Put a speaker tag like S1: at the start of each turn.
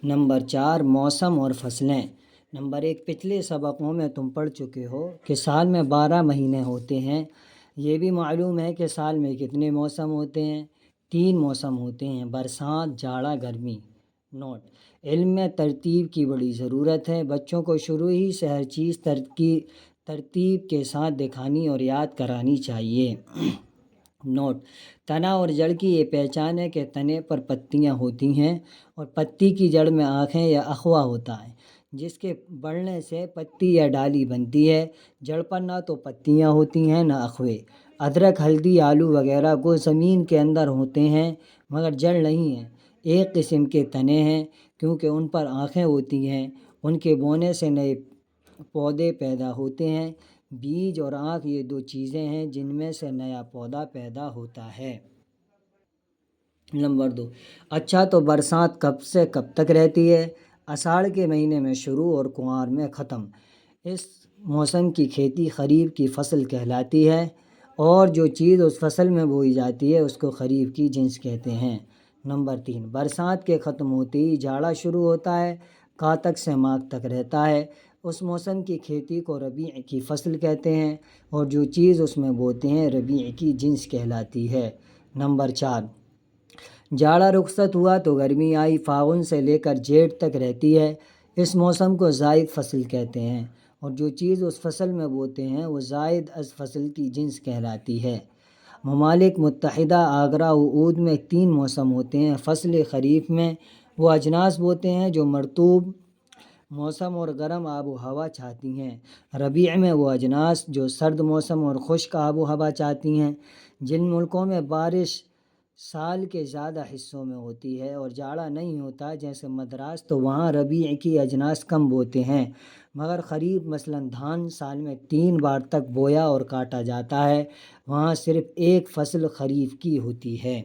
S1: Number 4 موسم اور فصلیں۔ نمبر 1 پچھلے سبقوں میں تم پڑھ چکے ہو کہ سال میں 12 مہینے ہوتے ہیں۔ یہ بھی معلوم ہے کہ سال میں کتنے موسم ہوتے ہیں؟ 3 موسم ہوتے ہیں: برسات، جاڑا، گرمی۔ نوٹ: علم میں ترتیب کی بڑی ضرورت ہے۔ بچوں کو شروع ہی سے ہر چیز ترتیب کے ساتھ دکھانی اور یاد کرانی چاہیے۔ نوٹ: تنا اور جڑ کی یہ پہچان ہے کہ تنے پر پتیاں ہوتی ہیں اور پتی کی جڑ میں آنکھیں یا اخوا ہوتا ہے، جس کے بڑھنے سے پتی یا ڈالی بنتی ہے۔ جڑ پر نہ تو پتیاں ہوتی ہیں نہ اخوے۔ ادرک، ہلدی، آلو وغیرہ کو زمین کے اندر ہوتے ہیں مگر جڑ نہیں ہے۔ ایک قسم کے تنے ہیں کیونکہ ان پر آنکھیں ہوتی ہیں۔ ان کے بونے سے نئے پودے پیدا ہوتے ہیں۔ بیج اور آنکھ یہ 2 چیزیں ہیں جن میں سے نیا پودا پیدا ہوتا ہے۔ نمبر 2 اچھا تو برسات کب سے کب تک رہتی ہے؟ اساڑھ کے مہینے میں شروع اور کنوار میں ختم۔ اس موسم کی کھیتی خریف کی فصل کہلاتی ہے اور جو چیز اس فصل میں بوئی جاتی ہے اس کو خریف کی جنس کہتے ہیں۔ نمبر 3 برسات کے ختم ہوتے ہی جاڑا شروع ہوتا ہے، کاتک سے ماگھ تک رہتا ہے۔ اس موسم کی کھیتی کو ربیع کی فصل کہتے ہیں اور جو چیز اس میں بوتے ہیں ربیع کی جنس کہلاتی ہے۔ نمبر 4 جاڑا رخصت ہوا تو گرمی آئی، فاگن سے لے کر جیٹھ تک رہتی ہے۔ اس موسم کو زائد فصل کہتے ہیں اور جو چیز اس فصل میں بوتے ہیں وہ زائد از فصل کی جنس کہلاتی ہے۔ ممالک متحدہ آگرہ و عود میں 3 موسم ہوتے ہیں۔ فصل خریف میں وہ اجناس بوتے ہیں جو مرطوب موسم اور گرم آب و ہوا چاہتی ہیں۔ ربیع میں وہ اجناس جو سرد موسم اور خشک آب و ہوا چاہتی ہیں۔ جن ملکوں میں بارش سال کے زیادہ حصوں میں ہوتی ہے اور جاڑا نہیں ہوتا جیسے مدراس، تو وہاں ربیع کی اجناس کم بوتے ہیں مگر خریف مثلاً دھان سال میں 3 بار تک بویا اور کاٹا جاتا ہے، وہاں صرف ایک فصل خریف کی ہوتی ہے۔